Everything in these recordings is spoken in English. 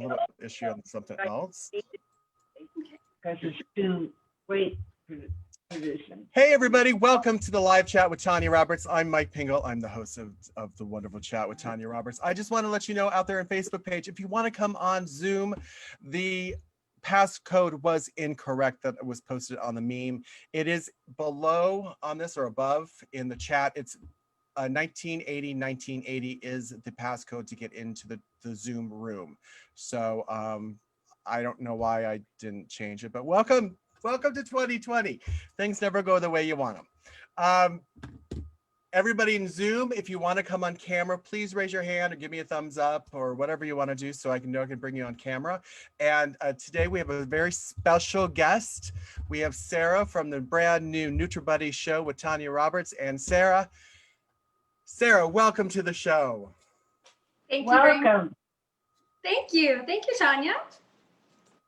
little issue on something else. Because it's too great for this. Hey everybody, welcome to the live chat with Tanya Roberts. I'm Mike Pingel. I'm the host of the wonderful chat with Tanya Roberts. I just want to let you know out there on Facebook page, if you want to come on Zoom, the passcode was incorrect that was posted on the meme. It is below on this or above in the chat. It's 1980 is the passcode to get into the Zoom room. So I don't know why I didn't change it, but welcome to 2020. Things never go the way you want them. Everybody in Zoom, if you want to come on camera, please raise your hand or give me a thumbs up or whatever you want to do so I can know I can bring you on camera. And today we have a very special guest. We have Sarah from the brand new NutriBuddy show with Tanya Roberts. And Sarah, welcome to the show. Thank you very much. Welcome. Thank you, Tanya.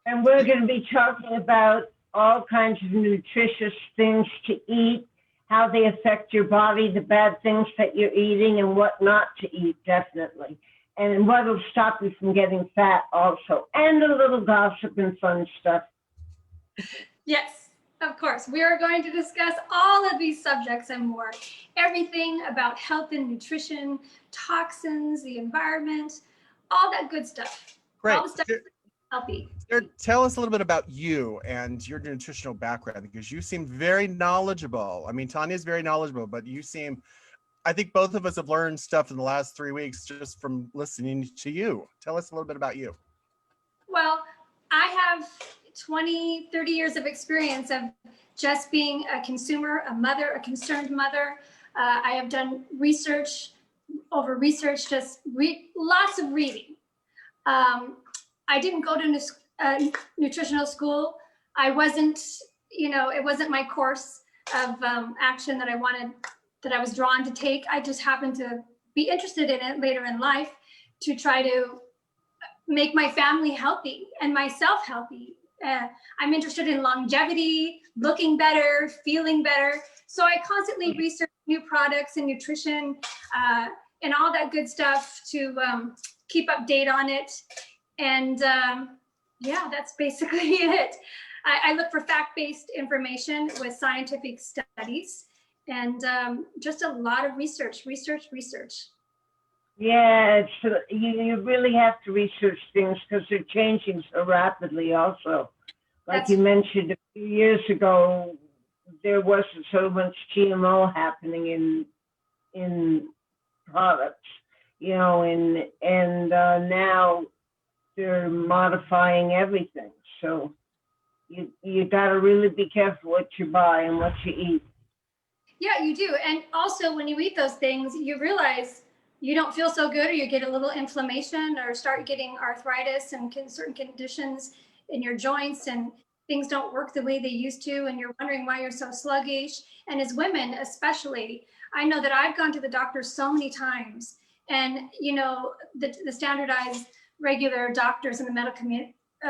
And we're going to be talking about all kinds of nutritious things to eat, how they affect your body, the bad things that you're eating, and what not to eat, definitely. And what will stop you from getting fat also, and a little gossip and fun stuff. Yes, of course. We are going to discuss all of these subjects and more. Everything about health and nutrition, toxins, the environment, all that good stuff. Great. All the stuff that's healthy. Tell us a little bit about you and your nutritional background, because you seem very knowledgeable. I mean, Tanya's very knowledgeable, but you seem, I think both of us have learned stuff in the last 3 weeks just from listening to you. Tell us a little bit about you. Well, I have 20, 30 years of experience of just being a consumer, a mother, a concerned mother. I have done research, lots of reading. I didn't go to nutritional school. I wasn't, it wasn't my course of action that I was drawn to take. I just happened to be interested in it later in life to try to make my family healthy and myself healthy. I'm interested in longevity, looking better, feeling better. So I constantly research new products and nutrition and all that good stuff to keep update on it. And yeah, that's basically it. I look for fact-based information with scientific studies and just a lot of research. Yeah, you really have to research things because they're changing so rapidly also. Like you mentioned a few years ago, there wasn't so much GMO happening in products, and now they're modifying everything. So you got to really be careful what you buy and what you eat. Yeah, you do. And also when you eat those things, you realize you don't feel so good, or you get a little inflammation or start getting arthritis and certain conditions in your joints, and things don't work the way they used to, and you're wondering why you're so sluggish. And as women especially, I know that I've gone to the doctor so many times, and the standardized regular doctors in the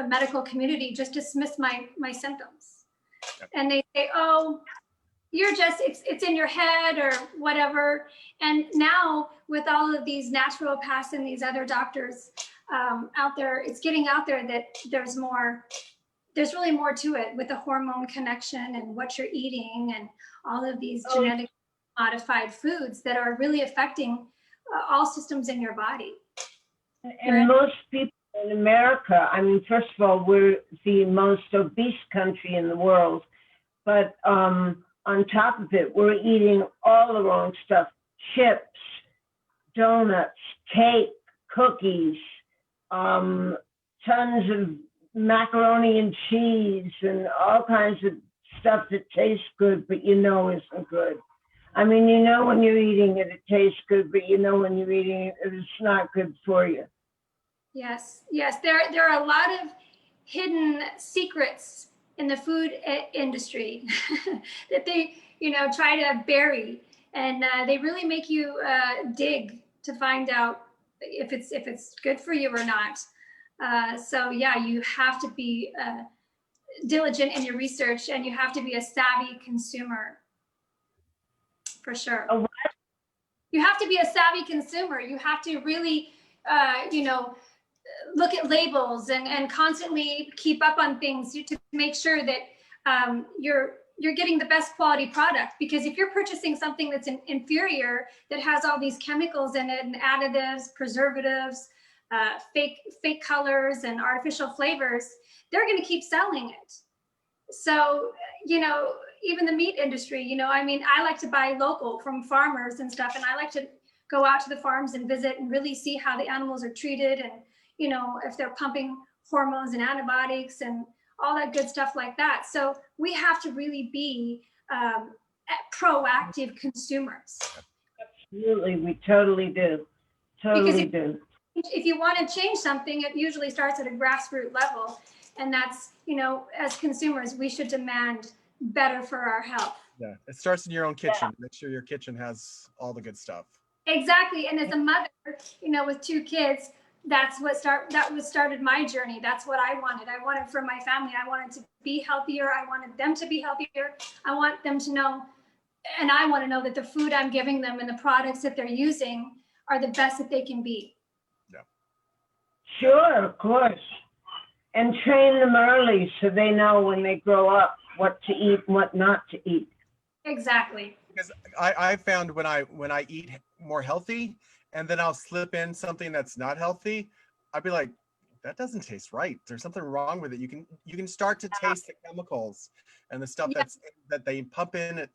medical community just dismiss my symptoms. And they say, oh, you're just, it's in your head or whatever. And now with all of these naturopaths and these other doctors out there, it's getting out there that there's really more to it with the hormone connection and what you're eating and all of these genetically modified foods that are really affecting all systems in your body. And most people in America, I mean, first of all, we're the most obese country in the world, but on top of it, we're eating all the wrong stuff: chips, donuts, cake, cookies, tons of macaroni and cheese, and all kinds of stuff that tastes good, but isn't good. I mean, when you're eating it, it tastes good, but when you're eating it, it's not good for you. Yes. There are a lot of hidden secrets in the food industry that they, try to bury, and they really make you dig to find out if it's good for you or not. So yeah, you have to be diligent in your research, and you have to be a savvy consumer, for sure. Oh, what? You have to be a savvy consumer. You have to really, look at labels and constantly keep up on things to make sure that you're getting the best quality product. Because if you're purchasing something that's inferior, that has all these chemicals in it and additives, preservatives, fake colors and artificial flavors, they're going to keep selling it. So, you know, even the meat industry, you know, I mean, I like to buy local from farmers and stuff, and I like to go out to the farms and visit and really see how the animals are treated, and, you know, if they're pumping hormones and antibiotics and all that good stuff like that. So we have to really be proactive consumers. Absolutely, we totally do. Totally do. If you want to change something, it usually starts at a grassroots level. And that's, you know, as consumers, we should demand better for our health. Yeah, it starts in your own kitchen. Make sure your kitchen has all the good stuff. Exactly. And as a mother, you know, with 2 kids, that started my journey. That's what I wanted. I wanted for my family. I wanted to be healthier. I wanted them to be healthier. I want them to know, and I want to know that the food I'm giving them and the products that they're using are the best that they can be. Yeah. Sure, of course. And train them early so they know when they grow up what to eat and what not to eat. Exactly. Because I found when I eat more healthy and then I'll slip in something that's not healthy, I'd be like, that doesn't taste right. There's something wrong with it. You can start to taste the chemicals and the stuff that they pump in,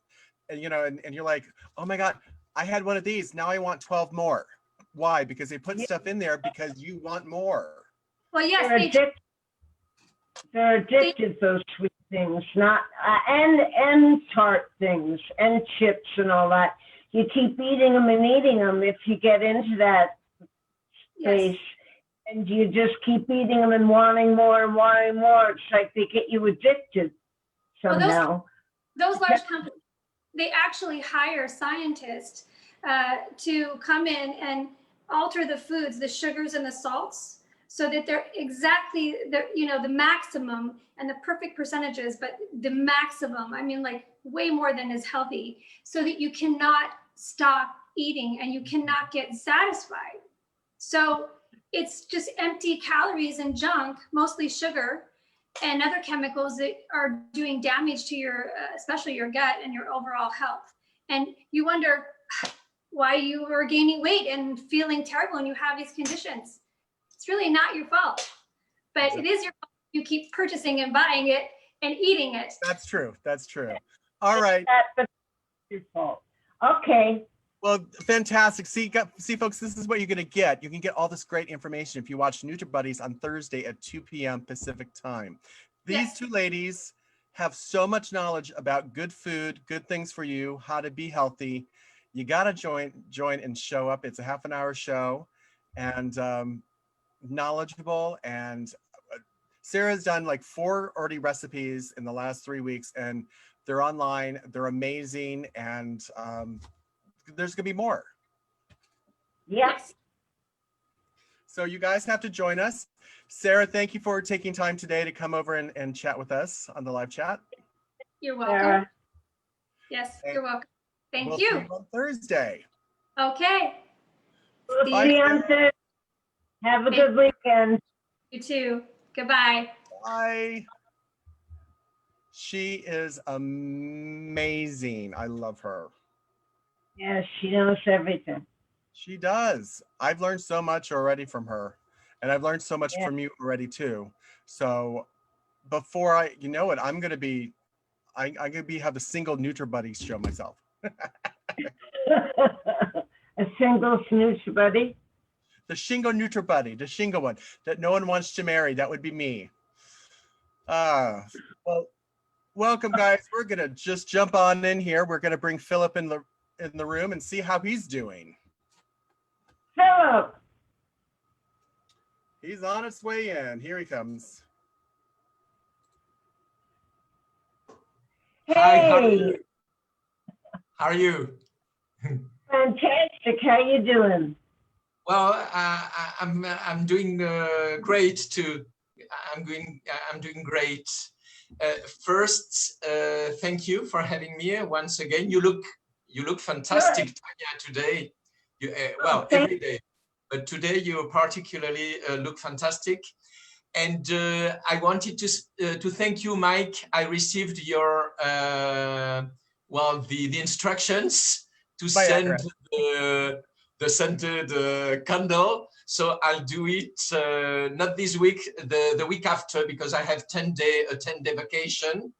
and you know, and you're like, oh my God, I had one of these. Now I want 12 more. Why? Because they put stuff in there because you want more. Well, yes, they're addicted, those sweet things, not and tart things and chips and all that. You keep eating them and eating them if you get into that space, and you just keep eating them and wanting more and wanting more. It's like they get you addicted somehow. Well, those large companies, they actually hire scientists to come in and alter the foods, the sugars and the salts, so that they're exactly the maximum and the perfect percentages, but the maximum, I mean, like way more than is healthy, so that you cannot stop eating and you cannot get satisfied. So it's just empty calories and junk, mostly sugar and other chemicals that are doing damage to your, especially your gut and your overall health. And you wonder why you are gaining weight and feeling terrible and you have these conditions. It's really not your fault, but it is your fault. You keep purchasing and buying it and eating it. That's true. That's true. All right. That's your fault. Okay. Well, fantastic. See, folks, this is what you're going to get. You can get all this great information if you watch NutriBuddies on Thursday at 2 p.m. Pacific time. These 2 ladies have so much knowledge about good food, good things for you, how to be healthy. You got to join and show up. It's a half an hour show, and knowledgeable. And Sarah's done like 4 already recipes in the last 3 weeks, and they're online. They're amazing. And there's gonna be more. Yes. So you guys have to join us. Sarah, thank you for taking time today to come over and chat with us on the live chat. You're welcome. Yes, you're welcome. Thank you. See you on Thursday. Okay. We'll see you on Thursday. Have a good weekend. You too. Goodbye. Bye. She is amazing. I love her. Yes, she knows everything. She does. I've learned so much already from her, and I've learned so much from you already too. So before you know it, I'm going to have a single NutriBuddies show myself. A single NutriBuddy? The Shingo NutriBuddy, the Shingo one that no one wants to marry. That would be me. Well, welcome guys. We're going to just jump on in here. We're going to bring Philip in the room and see how he's doing. Philip. He's on his way in. Here he comes. Hey. Hi, how are you? Fantastic. How you doing? Well, I'm doing great too. I'm doing great. First, thank you for having me once again. You look fantastic, Tanya, today. Every day. but today you particularly look fantastic. And I wanted to thank you, Mike. I received your well, the instructions to send the scented candle. So I'll do it not this week, the week after, because I have a 10-day vacation,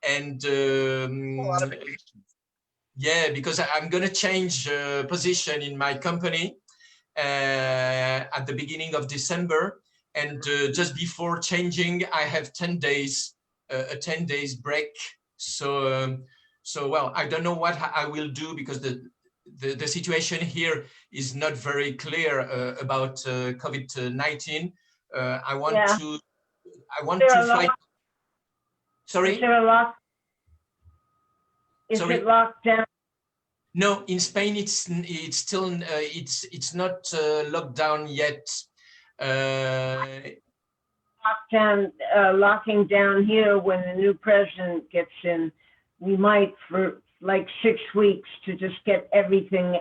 and A lot of vacations. yeah, because I'm gonna change position in my company at the beginning of December. And just before changing, I have 10 days, a 10 days break. So, well, I don't know what I will do, because the situation here is not very clear about COVID-19. I want to fly. Sorry? Is there a lock? Is Sorry? it locked down? No, in Spain it's still it's not locked down yet. Locking down here when the new president gets in. We might, for like 6 weeks, to just get everything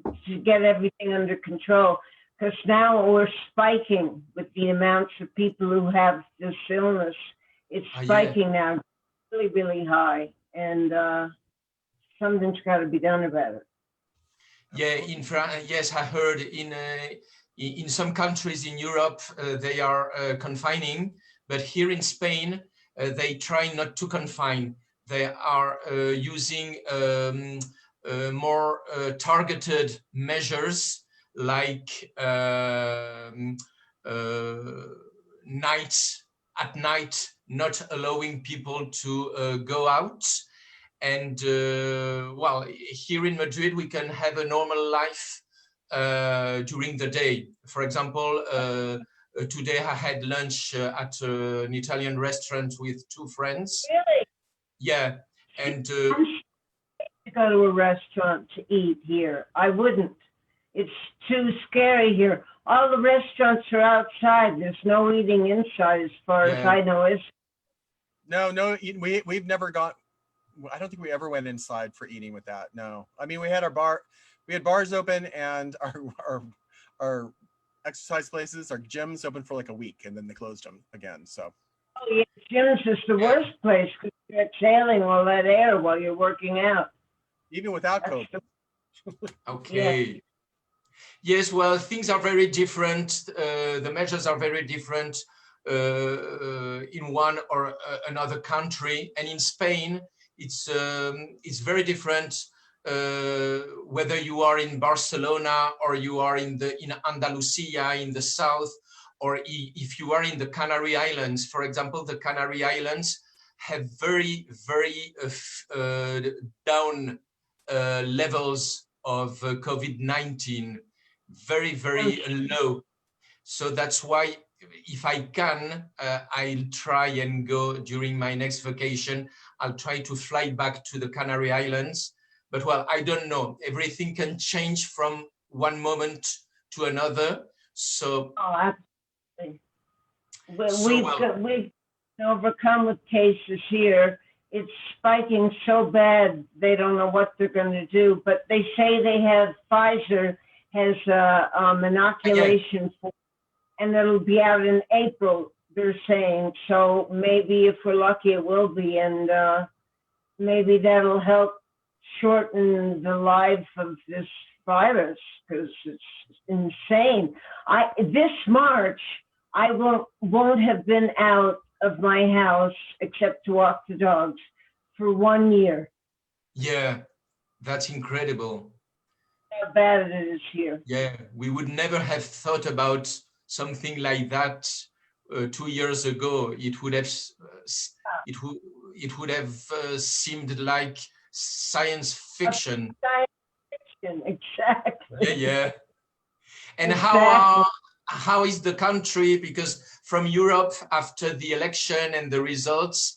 under control. Because now we're spiking with the amounts of people who have this illness. It's spiking now, really, really high, and something's got to be done about it. Yeah, in France, yes, I heard in some countries in Europe they are confining, but here in Spain they try not to confine. They are using more targeted measures, like at night, not allowing people to go out. And well, here in Madrid, we can have a normal life during the day. For example, today I had lunch at an Italian restaurant with 2 friends. Really? Yeah. And I'm to go to a restaurant to eat here. I wouldn't. It's too scary here. All the restaurants are outside. There's no eating inside, as far as I know. No, we've never gone. I don't think we ever went inside for eating with that. No, I mean, we had bars open, and our exercise places, our gyms open for like a week, and then they closed them again. So. Oh yeah, gyms is the worst place, because you're exhaling all that air while you're working out. Even without COVID. Okay. Yeah. Yes, well, things are very different. The measures are very different in one or another country, and in Spain, it's very different whether you are in Barcelona or you are in Andalusia in the south, or if you are in the Canary Islands. For example, the Canary Islands have very, very down levels of COVID-19, very, very low. So that's why, if I can, I'll try and go during my next vacation. I'll try to fly back to the Canary Islands. But well, I don't know. Everything can change from one moment to another. So, absolutely. We've overcome with cases here. It's spiking so bad, they don't know what they're going to do. But they say they have, Pfizer has inoculation for, and it'll be out in April, they're saying. So maybe if we're lucky, it will be. And maybe that'll help shorten the life of this virus, because it's insane. This March, I won't have been out of my house except to walk the dogs for 1 year. Yeah, that's incredible. How bad it is here. Yeah, we would never have thought about something like that 2 years ago. It would have seemed like science fiction. Science fiction, exactly. Yeah. And exactly. How is the country? Because from Europe, after the election and the results,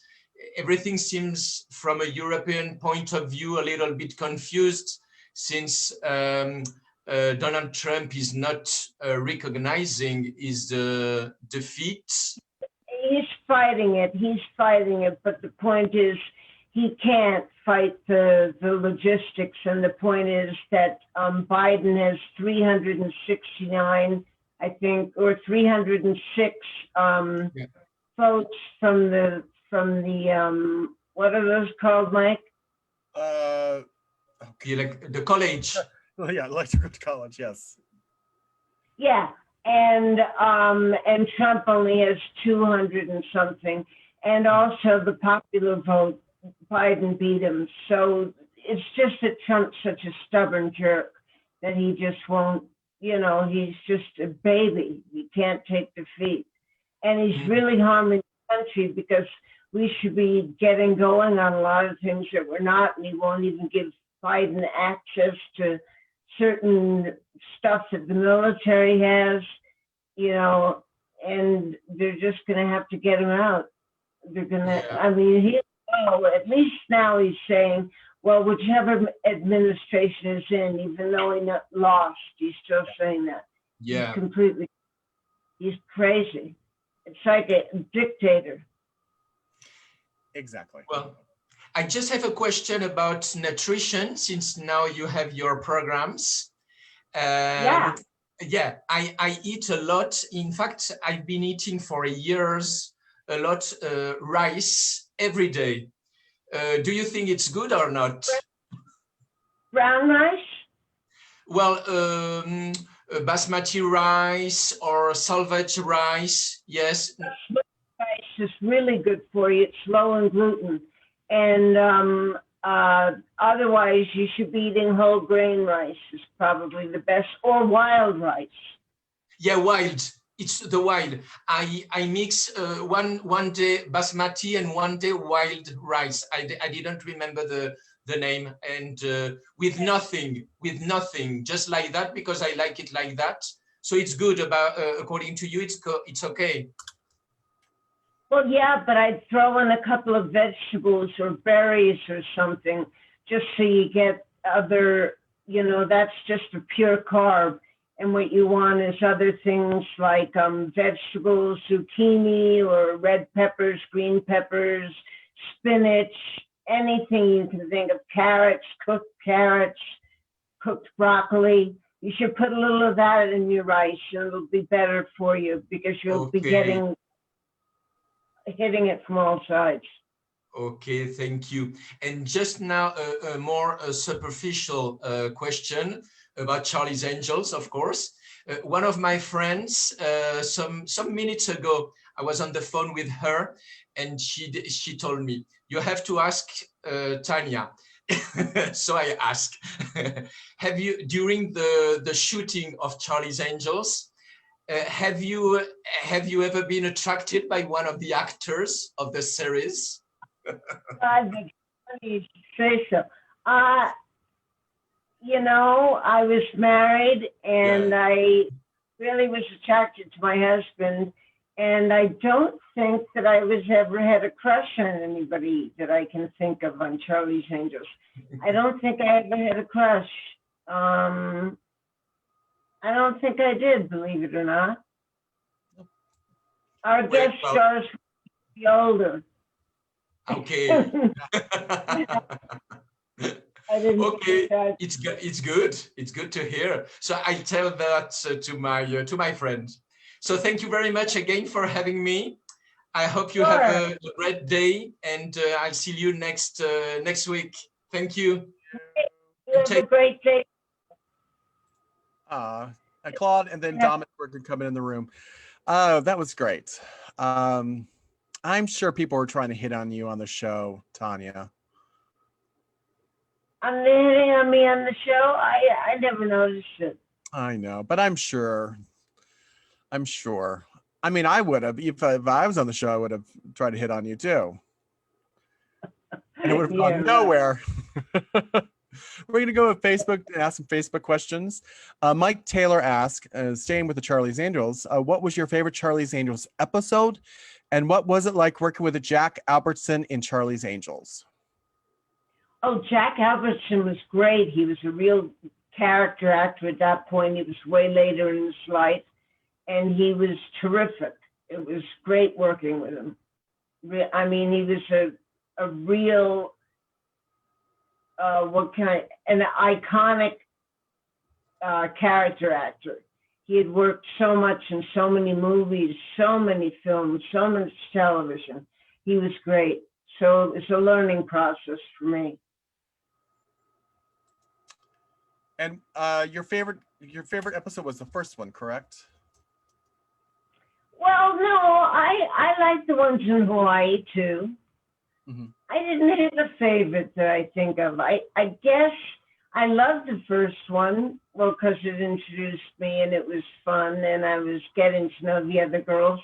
everything seems, from a European point of view, a little bit confused, since Donald Trump is not recognizing his defeat. He's fighting it, but the point is, he can't fight the logistics. And the point is that Biden has 369, I think, or 306 votes from the what are those called, Mike? The college. Oh, yeah, electoral college, yes. Yeah, and Trump only has 200 and something, and also the popular vote, Biden beat him. So it's just that Trump's such a stubborn jerk that he just won't, he's just a baby. He can't take defeat. And he's really harming the country because we should be getting going on a lot of things that we're not, and he won't even give Biden access to certain stuff that the military has, and they're just going to have to get him out. They're going to, at least now he's saying, well, whichever administration is in, even though he lost, he's still saying that. Yeah. He's crazy. It's like a dictator. Exactly. Well, I just have a question about nutrition, since now you have your programs. Yeah, I eat a lot. In fact, I've been eating for years a lot rice every day. Do you think it's good or not? Brown rice? Well, basmati rice or salvage rice, yes. Rice is really good for you. It's low in gluten. And otherwise, you should be eating whole grain rice is probably the best, or wild rice. Yeah, wild. It's the wild. I mix one day basmati and one day wild rice. I didn't remember the name, and with nothing, just like that, because I like it like that. So it's good. According to you, it's okay. Well, yeah, but I'd throw in a couple of vegetables or berries or something, just so you get other, that's just a pure carb. And what you want is other things like vegetables, zucchini or red peppers, green peppers, spinach, anything you can think of, carrots, cooked broccoli. You should put a little of that in your rice, and it'll be better for you because you'll be hitting it from all sides. Okay, thank you. And just now, a more superficial question about Charlie's Angels, of course. One of my friends, some minutes ago, I was on the phone with her, and she told me, you have to ask Tanya. So I asked, have you, during the shooting of Charlie's Angels, have you ever been attracted by one of the actors of the series? Funny you say so. I was married, and I really was attracted to my husband, and I don't think that I ever had a crush on anybody that I can think of on Charlie's Angels. I don't think I ever had a crush. I don't think I did, believe it or not. Our guest stars will be older. Okay. Okay, it's good. It's good to hear. So I tell that to my friend. So thank you very much again for having me. I hope you have a great day, and I'll see you next week. Thank you. You have a great day. Claude and then Dominic could come in the room. Oh, that was great. I'm sure people were trying to hit on you on the show, Tanya. On hitting on me on the show? I never noticed it. I know, but I'm sure. I mean, I would have, if I was on the show, I would have tried to hit on you too. And it would have gone nowhere. We're going to go with Facebook and ask some Facebook questions. Mike Taylor asked, staying with the Charlie's Angels, what was your favorite Charlie's Angels episode? And what was it like working with Jack Albertson in Charlie's Angels? Oh, Jack Albertson was great. He was a real character actor at that point. He was way later in his life, and he was terrific. It was great working with him. I mean, he was a real an iconic character actor. He had worked so much in so many movies, so many films, so much television. He was great. So it's a learning process for me. And your favorite episode was the first one, correct? Well, no, I like the ones in Hawaii too. Mm-hmm. I didn't have a favorite that I think of. I guess I loved the first one, well, because it introduced me and it was fun and I was getting to know the other girls.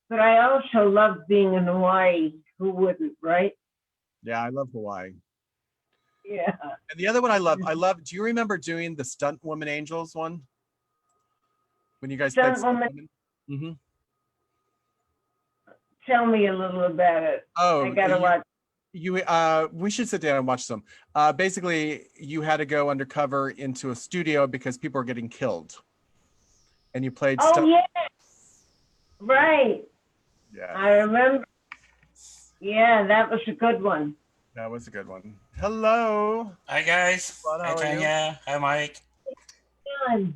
But I also loved being in Hawaii. Who wouldn't, right? Yeah, I love Hawaii. Yeah. And the other one I love, do you remember doing the Stunt Woman Angels one? When you guys played Stunt Woman? Mm-hmm. Tell me a little about it. Oh, I gotta watch. We should sit down and watch some. Basically, you had to go undercover into a studio because people were getting killed, and you played. Oh yeah, right. Yeah, I remember. Yeah, that was a good one. That was a good one. Hello. Hi guys. Hi Tanya. Hi Mike. Good.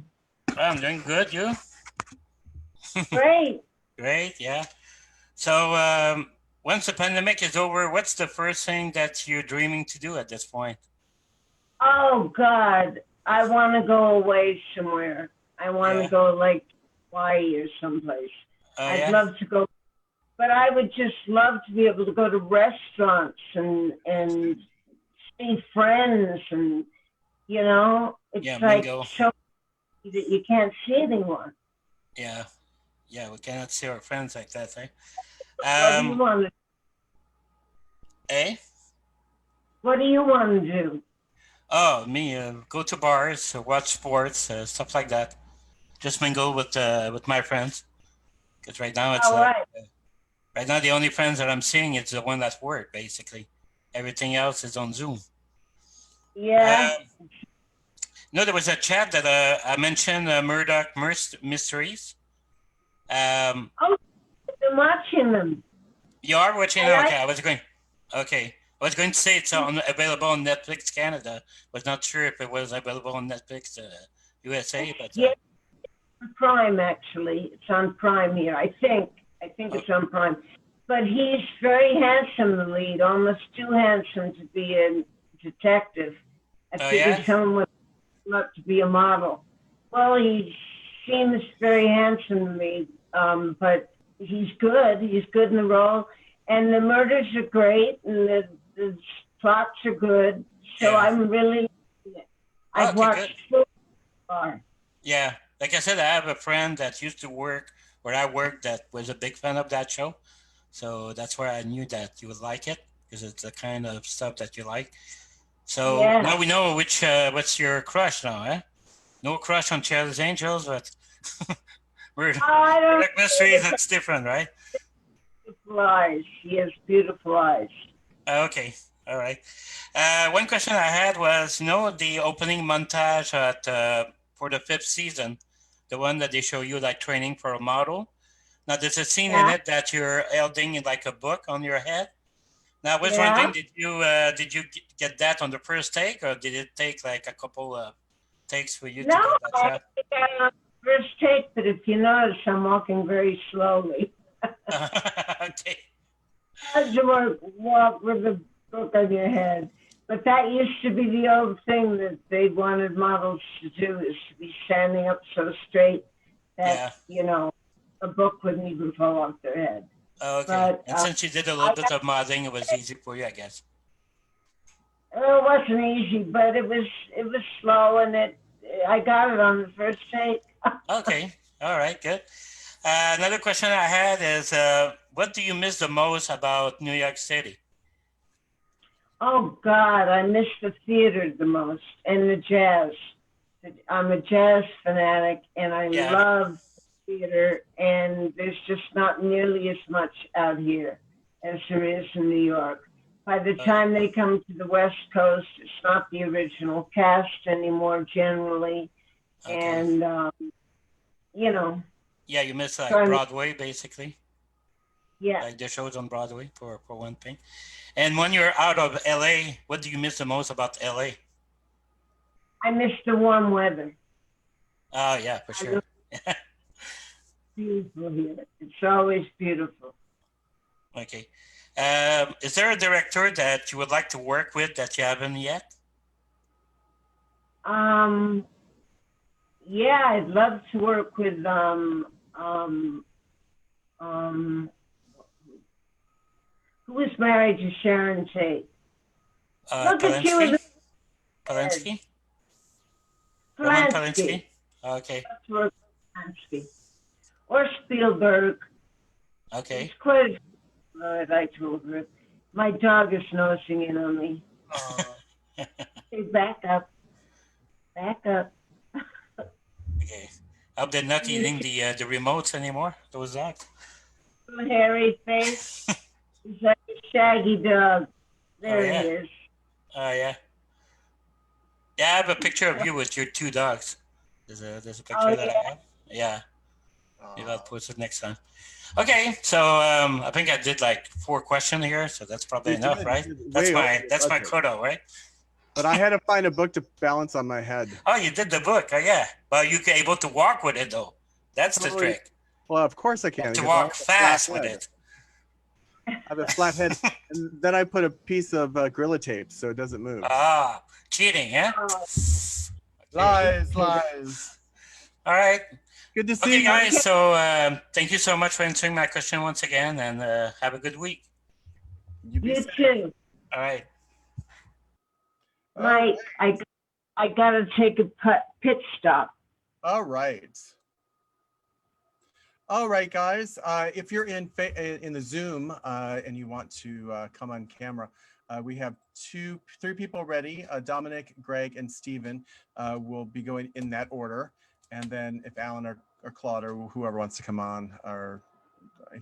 I'm doing good. You? Great. Great. Yeah. So once the pandemic is over, what's the first thing that you're dreaming to do at this point? Oh God, I want to go away somewhere. I want to go like Hawaii or someplace. I'd love to go, but I would just love to be able to go to restaurants and see friends, and you know, it's like so that you can't see anyone. Yeah, we cannot see our friends like that, eh? What do you want to? What do you want to do? Oh, me, go to bars, watch sports, stuff like that. Just mingle with my friends. Because right now it's right now the only friends that I'm seeing is the one at work, basically. Everything else is on Zoom. Yeah. No, there was a chat that I mentioned Murdoch Mysteries. I'm watching them. You are watching them? Okay, I was going to say it's available on Netflix Canada. Was not sure if it was available on Netflix USA, but yeah, Prime actually. It's on Prime here. I think it's on Prime. But he's very handsome, the lead, almost too handsome to be a detective. I figured someone would love to be a model. Well, he seems very handsome to me, but he's good. He's good in the role. And the murders are great, and the plots are good. So I'm really liking it. I've watched so far. Yeah. Like I said, I have a friend that used to work where I worked that was a big fan of that show. So that's where I knew that you would like it, because it's the kind of stuff that you like. So now we know what's your crush now, eh? No crush on Charlie's Angels, but Murdoch Mysteries, that's different, right? Beautiful eyes. He has beautiful eyes. Okay. All right. One question I had was, the opening montage for the 5th season, the one that they show you like training for a model. Now there's a scene in it that you're holding in like a book on your head. Now I was wondering, did you get that on the first take, or did it take like a couple of takes for you to get that shot? No, first take, but if you notice, I'm walking very slowly. Okay. As you walk with a book on your head. But that used to be the old thing that they wanted models to do, is to be standing up so straight that, a book wouldn't even fall off their head. Okay. But, and since you did a little bit of modeling, it was easy for you, I guess. It wasn't easy, but it was slow, and I got it on the first take. Okay. All right. Good. Another question I had is, what do you miss the most about New York City? Oh, God, I miss the theater the most, and the jazz. I'm a jazz fanatic, and I love theater, and there's just not nearly as much out here as there is in New York. By the time they come to the West Coast, it's not the original cast anymore generally, and, Yeah, you miss like Broadway, basically. Yeah. like the shows on Broadway for one thing. And when you're out of LA, what do you miss the most about LA? I miss the warm weather. Oh yeah, for sure. Beautiful here. It's always beautiful. Okay. Is there a director that you would like to work with that you haven't yet? Yeah, I'd love to work with who was married to Sharon Tate. Look at you with Polanski? Roman Polanski. Okay. Let's work with Polanski. Or Spielberg. Okay. It's quite I'd like to work with. My dog is nosing in on me. Hey, back up. Back up. Okay. I hope they're not eating the remotes anymore. Those dogs. Hairy face. He's like a shaggy dog. There yeah. he is. Oh yeah. Yeah, I have a picture of you with your two dogs. There's a picture that I have. Yeah. Maybe I'll post it next time. Okay, so I think I did like 4 questions here, so that's probably enough, right? That's my quota, right? But I had to find a book to balance on my head. Oh, you did the book. Oh yeah. Well, you were able to walk with it though. That's the trick. Well, of course I can. To walk fast with it. I have a flat head, and then I put a piece of Gorilla Tape so it doesn't move. Ah, cheating, yeah? Lies, lies. All right. Good to see you. Guys. So thank you so much for answering my question once again, and have a good week. You too. All right. Mike, I gotta take a pit stop. All right. All right, guys. If you're in the Zoom and you want to come on camera, we have 3 people ready. Dominic, Greg, and Stephen will be going in that order. And then if Alan or Claude or whoever wants to come on, or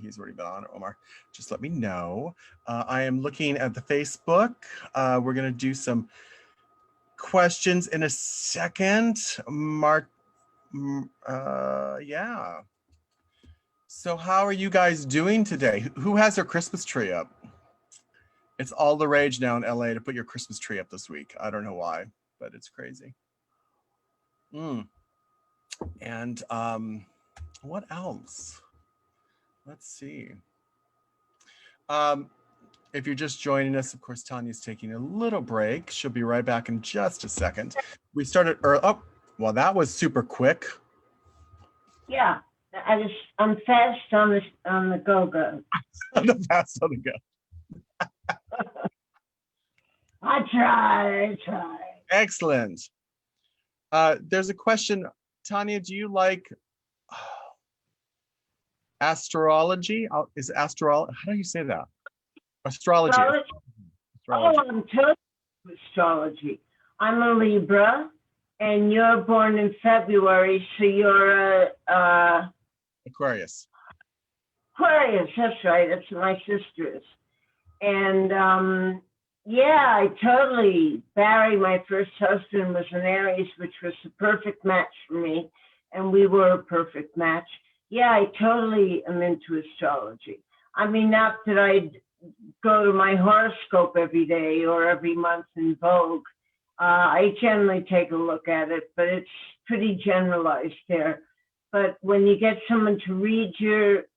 he's already been on, Omar, just let me know. I am looking at the Facebook. We're going to do some questions in a second. Yeah. So how are you guys doing today? Who has their Christmas tree up? It's all the rage now in LA to put your Christmas tree up this week. I don't know why, but it's crazy. And what else? Let's see. If you're just joining us, of course, Tanya's taking a little break. She'll be right back in just a second. We started early. Oh, well, that was super quick. Yeah, I'm fast on the go-go. I'm fast on the go. I try. Excellent. There's a question. Tanya, do you like astrology? Is astrology? How do you say that? Astrology. Oh, I'm totally astrology. I'm a Libra, and you're born in February, so you're Aquarius. Aquarius, that's right. That's what my sister is. And yeah, I totally, Barry, my first husband, was an Aries, which was the perfect match for me. And we were a perfect match. Yeah, I totally am into astrology. I mean, not that I go to my horoscope every day or every month in Vogue. I generally take a look at it, but it's pretty generalized there. But when you get someone to read your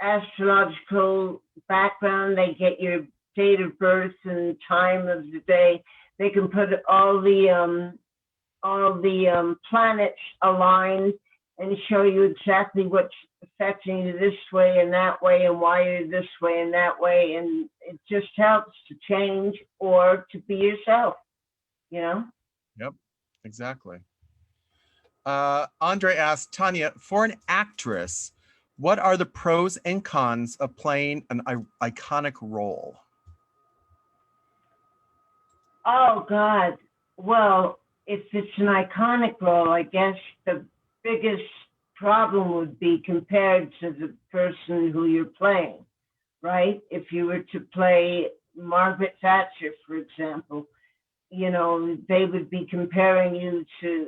astrological background, they get your date of birth and time of the day. They can put all the planets aligned and show you exactly what's affecting you this way and why you're this way and that way. And it just helps to change or to be yourself, you know? Yep, exactly. Andre asked, Tanya, for an actress, what are the pros and cons of playing an iconic role? Oh, God. Well, if it's an iconic role, I guess the biggest problem would be compared to the person who you're playing, right? If you were to play Margaret Thatcher, for example, you know, they would be comparing you to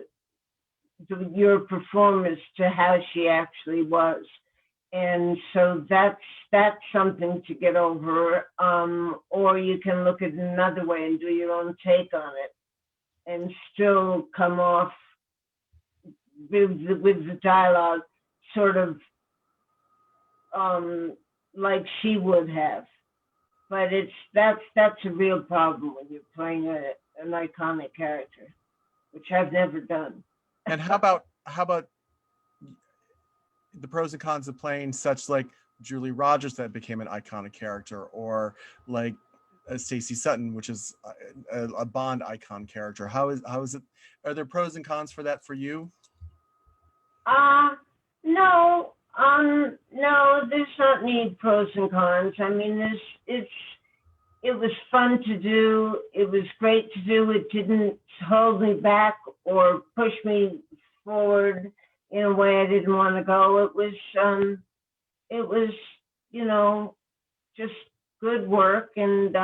your performance to how she actually was. And so that's something to get over. Or you can look at it another way and do your own take on it and still come off with the dialogue sort of like she would have. But that's a real problem when you're playing an iconic character, which I've never done. And how about the pros and cons of playing such like Julie Rogers that became an iconic character, or like Stacey Sutton, which is a Bond icon character? How is it? Are there pros and cons for that for you? No, there's not any pros and cons. I mean, it was fun to do. It was great to do. It didn't hold me back or push me forward in a way I didn't want to go. It was, just good work, and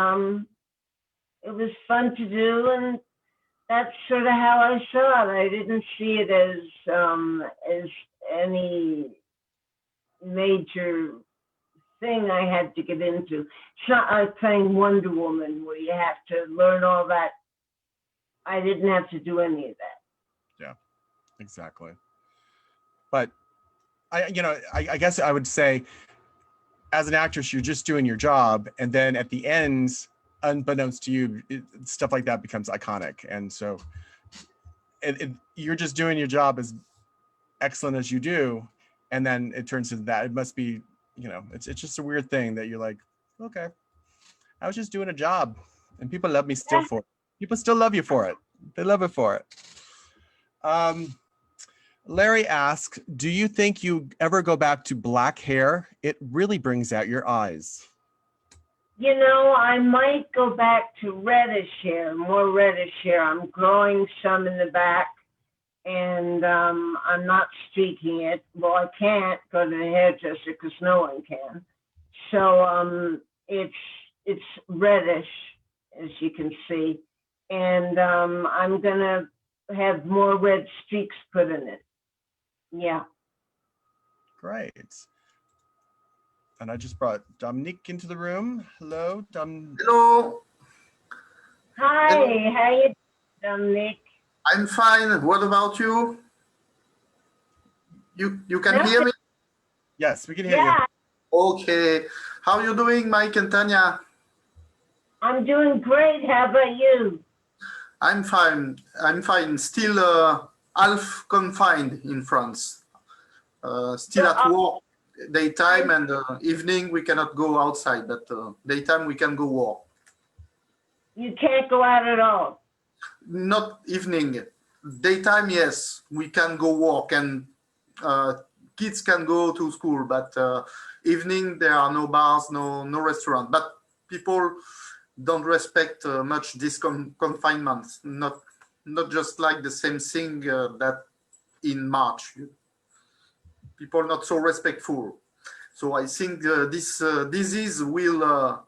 it was fun to do, and that's sort of how I saw it. I didn't see it as any major thing I had to get into. It's not like playing Wonder Woman where you have to learn all that. I didn't have to do any of that. Yeah, exactly. But I guess I would say, as an actress, you're just doing your job, and then at the end, unbeknownst to you, stuff like that becomes iconic. And so you're just doing your job as excellent as you do, and then it turns into that. It must be, it's just a weird thing that you're like, okay, I was just doing a job, and people love me still for it. People still love you for it. They love it for it. Larry asks, do you think you ever go back to black hair? It really brings out your eyes. I might go back to reddish hair, more reddish hair. I'm growing some in the back, and I'm not streaking it. Well, I can't go to the hairdresser because no one can. So it's reddish, as you can see. And I'm going to have more red streaks put in it. Yeah. Great. And I just brought Dominique into the room. Hello, Hello. Hi, Hello. how you doing, Dominique? I'm fine. What about you? You can hear me? Yes, we can hear Yeah, you. Okay. How are you doing, Mike and Tanya? I'm doing great. How about you? I'm fine. I'm fine. Still half confined in France. Still at work. Daytime and evening we cannot go outside, but daytime we can go walk. You can't go out at all. Not evening. Daytime, yes, we can go walk, and kids can go to school, but evening there are no bars, no restaurant. But people don't respect much this confinement. Not just like the same thing that in March. People not so respectful. So I think this disease will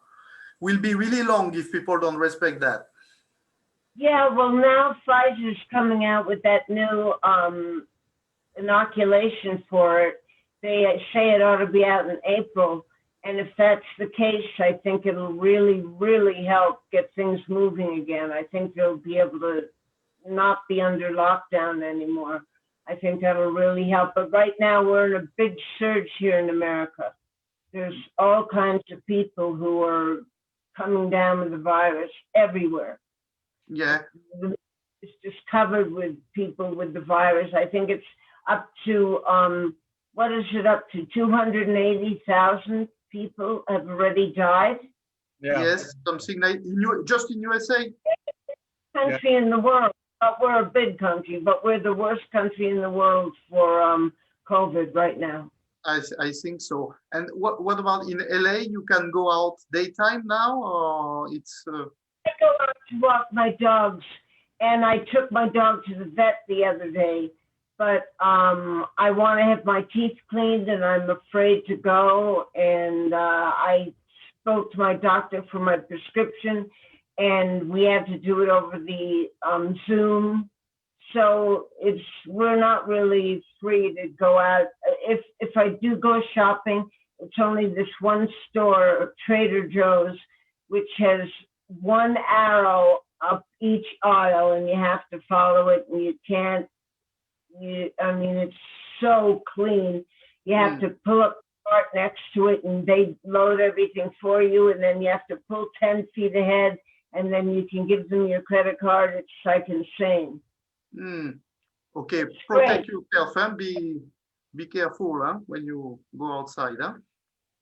be really long if people don't respect that. Yeah, well, now Pfizer's coming out with that new inoculation for it. They say it ought to be out in April. And if that's the case, I think it'll really, really help get things moving again. I think they'll be able to not be under lockdown anymore. I think that'll really help. But right now we're in a big surge here in America. There's all kinds of people who are coming down with the virus everywhere. Yeah. It's just covered with people with the virus. I think it's up to, what is it up to? 280,000 people have already died. Yeah. Yes, something like just in USA. Country in the world. We're a big country, but we're the worst country in the world for COVID right now. I think so. And what about in LA? You can go out daytime now, or it's? I go out to walk my dogs, and I took my dog to the vet the other day, but I want to have my teeth cleaned, and I'm afraid to go. And I spoke to my doctor for my prescription, and we had to do it over the Zoom. so we're not really free to go out. If I do go shopping, it's only this one store, Trader Joe's, which has one arrow up each aisle, and you have to follow it, and you can't. I mean, it's so clean. You have to pull up the cart next to it, and they load everything for you, and then you have to pull 10 feet ahead, and then you can give them your credit card. It's like insane. Okay, protect yourself and be careful, huh, when you go outside, huh,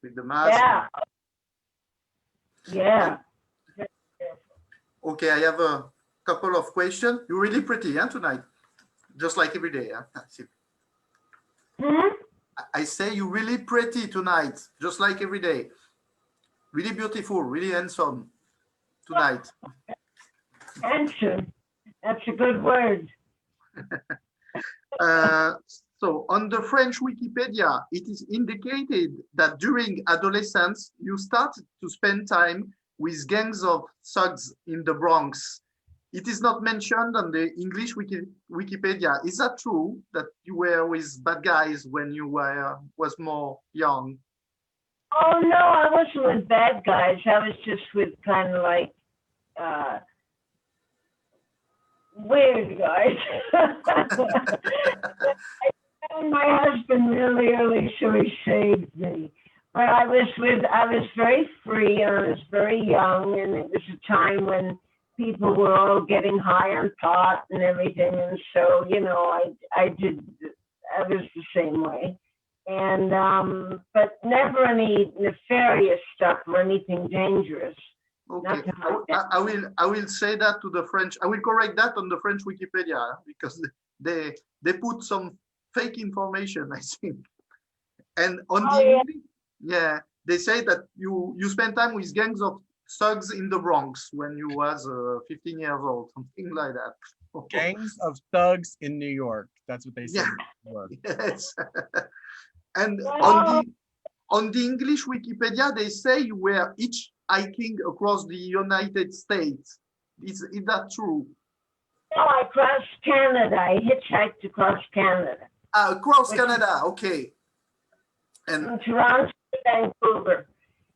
with the mask. Yeah. Okay, I have a couple of questions. You're really pretty, huh, tonight, just like every day, huh? I say you're really pretty tonight, just like every day. Really beautiful, really handsome tonight. Handsome. That's a good word. So on the French Wikipedia, it is indicated that during adolescence, you started to spend time with gangs of thugs in the Bronx. It is not mentioned on the English Wikipedia. Is that true, that you were with bad guys when you was more young? Oh, no, I wasn't with bad guys. I was just with kind of like weird guys. I found my husband really early, so he saved me. But I was very free, and I was very young, and it was a time when people were all getting high on pot and everything, and so, you know, I was the same way. And but never any nefarious stuff or anything dangerous. Okay, I will say that to the French. I will correct that on the French Wikipedia, because they put some fake information, I think. And on they say that you spent time with gangs of thugs in the Bronx when you was 15 years old, something like that. Gangs of thugs in New York. That's what they say. Yes. And on the English Wikipedia, they say you were hitchhiking across the United States. Is that true? No, I crossed Canada. I hitchhiked across Canada. Across Canada, okay. And from Toronto to Vancouver.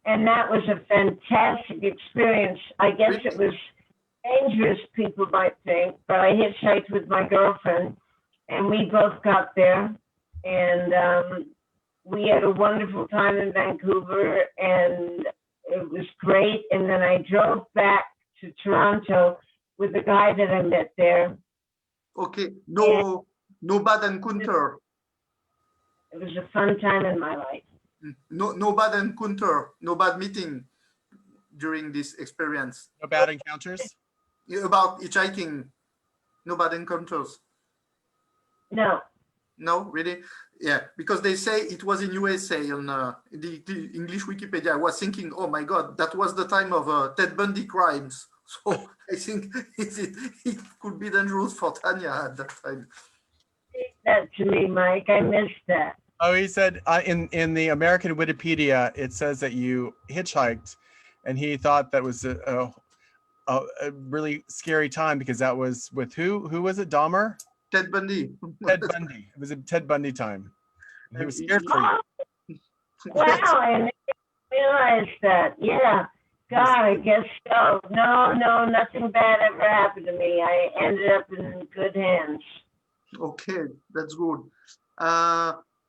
And that was a fantastic experience. I guess it was dangerous, people might think, but I hitchhiked with my girlfriend, and we both got there. And we had a wonderful time in Vancouver, and it was great. And then I drove back to Toronto with the guy that I met there. Okay, no bad encounter. It was a fun time in my life. No bad encounter, no bad meeting during this experience. No bad encounters? About hitchhiking, no bad encounters. No. No, really? Yeah, because they say it was in USA on the English Wikipedia. I was thinking, oh my God, that was the time of Ted Bundy crimes. So I think it could be dangerous for Tanya at that time. That to me, Mike, I missed that. Oh, he said in the American Wikipedia, it says that you hitchhiked, and he thought that was a really scary time because that was with who? Who was it? Dahmer? Ted Bundy. Ted Bundy. It was a Ted Bundy time. And he was scared for you. Wow, I didn't realize that. Yeah. God, I guess so. No, nothing bad ever happened to me. I ended up in good hands. Okay, that's good.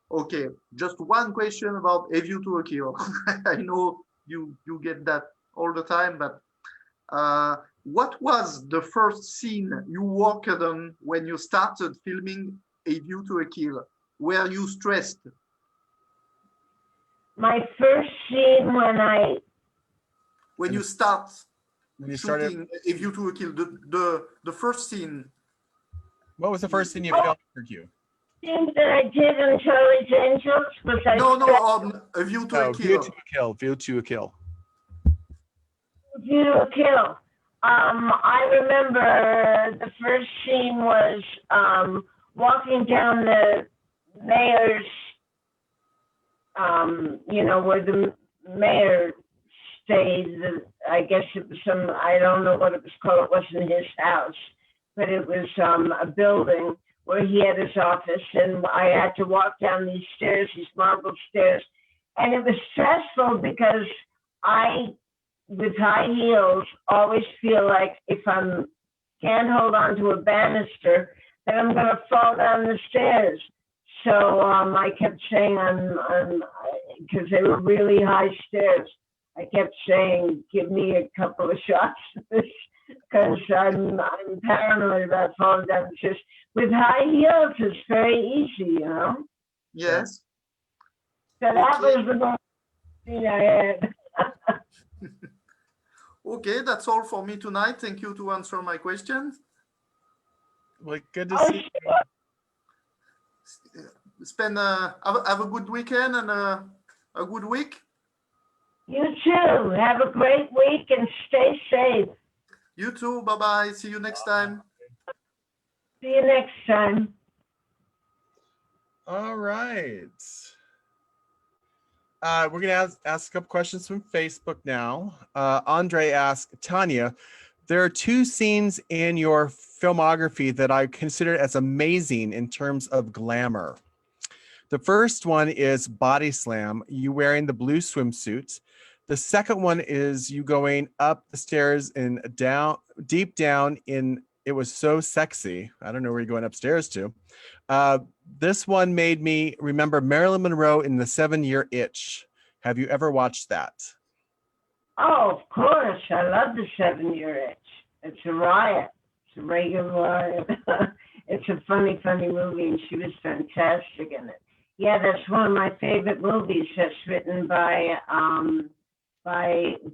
Okay, just one question about A View to a Kill. I know you get that all the time, but what was the first scene you worked on when you started filming A View to a Kill? Were you stressed? My first scene when you start when you shooting started A View to a Kill, the first scene. What was the first scene you filmed for you? Scene that I did on Charlie's Angels was A View to a Kill. View to a Kill. View to a Kill. I remember the first scene was walking down the mayor's, where the mayor stayed. I guess it was I don't know what it was called. It wasn't his house. but it was a building where he had his office, and I had to walk down these stairs, these marble stairs, and it was stressful because I, with high heels, always feel like if I can't hold on to a banister, then I'm going to fall down the stairs. So I kept saying, because they were really high stairs, I kept saying, give me a couple of shots of this, because I'm paranoid about falling down the stairs. With high heels, it's very easy, you know? Yes. So that was the most thing I had. Okay, that's all for me tonight. Thank you to answer my questions. Well, good to see you. Have a good weekend and a good week. You too. Have a great week and stay safe. You too. Bye-bye. See you next time. See you next time. All right. We're going to ask a couple questions from Facebook now. Andre asked, Tanya, there are two scenes in your filmography that I consider as amazing in terms of glamour. The first one is Body Slam, you wearing the blue swimsuit. The second one is you going up the stairs and down, deep down in It Was So Sexy. I don't know where you're going upstairs to. This one made me remember Marilyn Monroe in The 7-Year Itch. Have you ever watched that? Oh, of course. I love The 7-Year Itch. It's a riot. It's a regular riot. It's a funny, funny movie, and she was fantastic in it. Yeah, that's one of my favorite movies. That's written by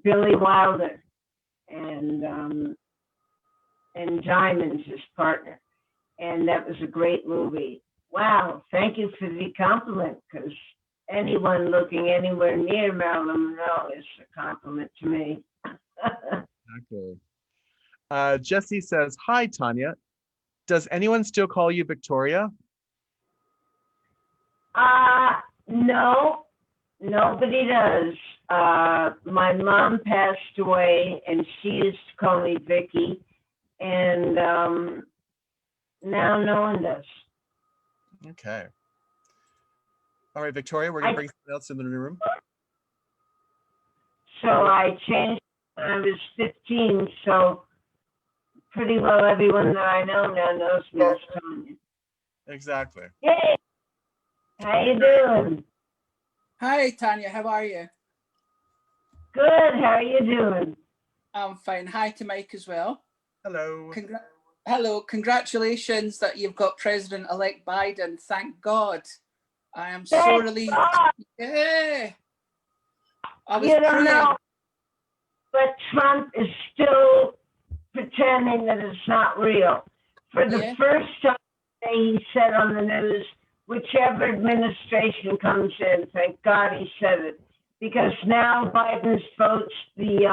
Billy Wilder and Diamond's his partner. And that was a great movie. Wow, thank you for the compliment, because anyone looking anywhere near Marilyn Monroe is a compliment to me. Okay. Jesse says, hi, Tanya. Does anyone still call you Victoria? No, nobody does. My mom passed away, and she used to call me Vicky, and now no one does. Okay. All right, Victoria, we're going to bring someone else in the room. So I changed when I was 15, so pretty well everyone that I know now knows me as Tanya. Exactly. Hey, how you doing? Hi, Tanya. How are you? Good. How are you doing? I'm fine. Hi to Mike as well. Hello. Hello. Congratulations that you've got President-elect Biden. Thank God. I am so relieved. Yeah. I was praying. Know, but Trump is still pretending that it's not real. For the first time he said on the news, whichever administration comes in, thank God he said it, because now Biden's votes, the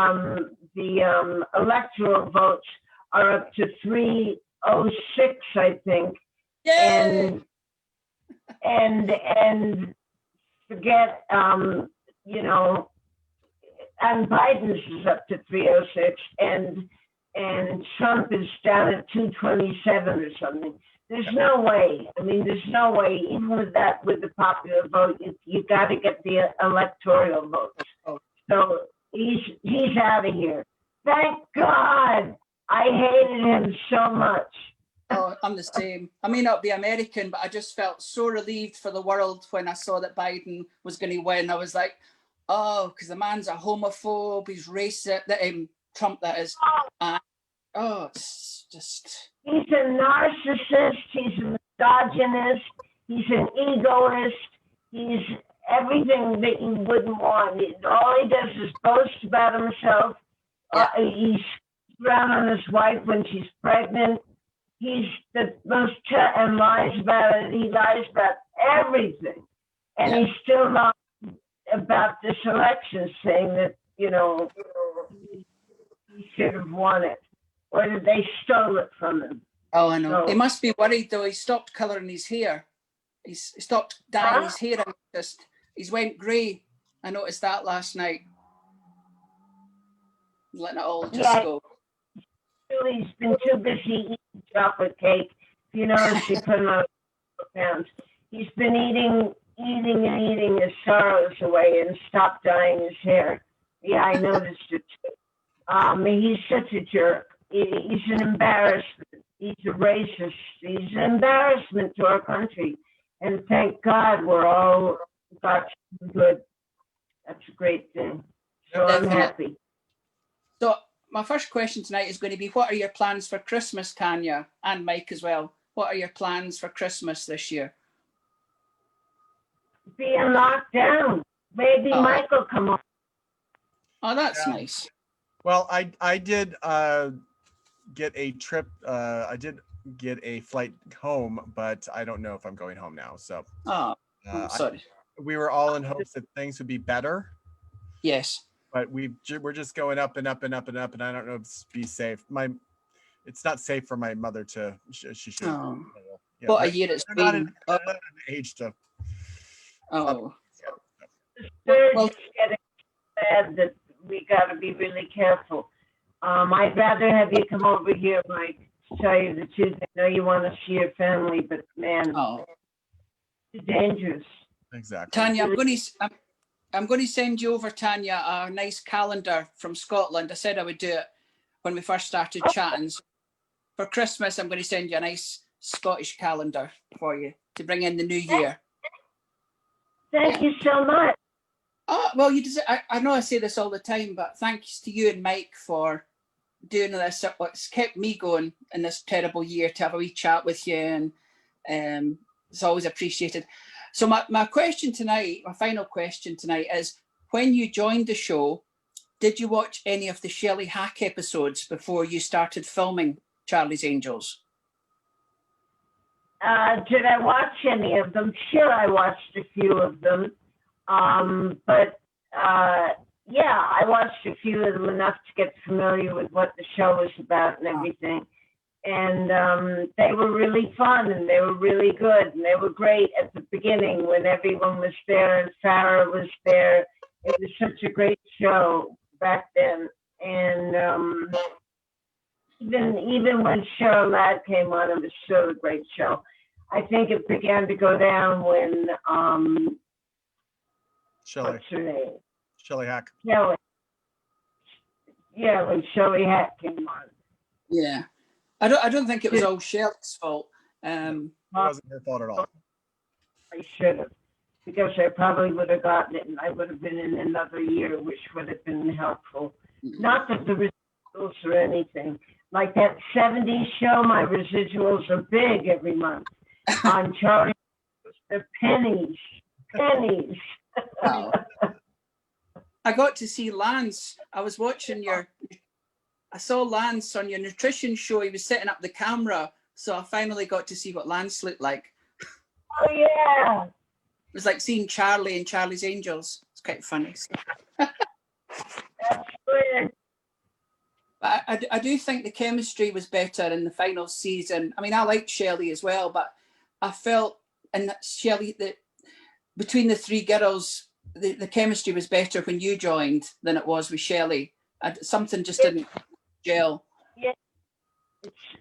electoral votes, are up to 306, I think. Yay! And forget, you know, and Biden's is up to 306, and Trump is down at 227 or something. There's no way. I mean, there's no way. Even with that, with the popular vote, you got to get the electoral votes. So he's out of here. Thank God. I hated him so much. Oh, I'm the same. I may not be American, but I just felt so relieved for the world when I saw that Biden was going to win. I was like, oh, because the man's a homophobe, he's racist, Trump that is. It's just... He's a narcissist, he's a misogynist, he's an egoist, he's everything that you wouldn't want. All he does is boast about himself. He's around on his wife when she's pregnant. He's the most, and lies about it. He lies about everything. And he's still not about this election, saying that, you know, he should have won it. Or that they stole it from him. Oh, I know. So, he must be worried, though. He stopped colouring his hair. He stopped dyeing his hair. He's went grey. I noticed that last night. Letting it all just go. He's been too busy eating chocolate cake. You know, she put on pounds. He's been eating his sorrows away and stopped dyeing his hair. Yeah, I noticed it too. He's such a jerk. He's an embarrassment. He's a racist. He's an embarrassment to our country. And thank God we're all got good. That's a great thing. So I'm happy. So my first question tonight is going to be, what are your plans for Christmas, Tanya, and Mike as well? What are your plans for Christmas this year? Being locked down. Maybe Mike will come on. Oh, that's nice. Well, I did get a trip. I did get a flight home, but I don't know if I'm going home now. So, I'm sorry. We were all in hopes that things would be better. Yes. But we're just going up and up and up and up, and I don't know if it's be safe. It's not safe for my mother to. She should. What a year it's been. Not an age to. Oh. Well, getting bad that we got to be really careful. I'd rather have you come over here, Mike, to tell you the truth. I know you want to see your family, but man, it's dangerous. Exactly. Tanya, I'm going to send you over, Tanya, a nice calendar from Scotland. I said I would do it when we first started chatting. So for Christmas, I'm going to send you a nice Scottish calendar for you to bring in the new year. Thank you so much. Oh, well, I know I say this all the time, but thanks to you and Mike for doing this. It's kept me going in this terrible year to have a wee chat with you, and it's always appreciated. So my question tonight, my final question tonight is, when you joined the show, did you watch any of the Shelley Hack episodes before you started filming Charlie's Angels? Did I watch any of them? Sure, I watched a few of them. Yeah, I watched a few of them enough to get familiar with what the show was about and everything. And they were really fun, and they were really good, and they were great at the beginning when everyone was there and Farrah was there. It was such a great show back then. And even when Cheryl Ladd came on, it was still a great show. I think it began to go down when what's her name? Shelley Hack. Shelley. Yeah, when Shelley Hack came on. Yeah. I don't think it was all Shelley's fault. It wasn't her fault at all. I should have, because I probably would have gotten it, and I would have been in another year, which would have been helpful. Not that the residuals or anything. Like that 70s show, my residuals are big every month. On Charlie, they're pennies. Wow. I got to see Lance. I was watching I saw Lance on your nutrition show. He was setting up the camera. So I finally got to see what Lance looked like. Oh, yeah. It was like seeing Charlie and Charlie's Angels. It's quite funny. That's weird. But I do think the chemistry was better in the final season. I mean, I liked Shelley as well, but I felt in Shelley that between the three girls, the chemistry was better when you joined than it was with Shelley. Something just didn't gel. Yeah.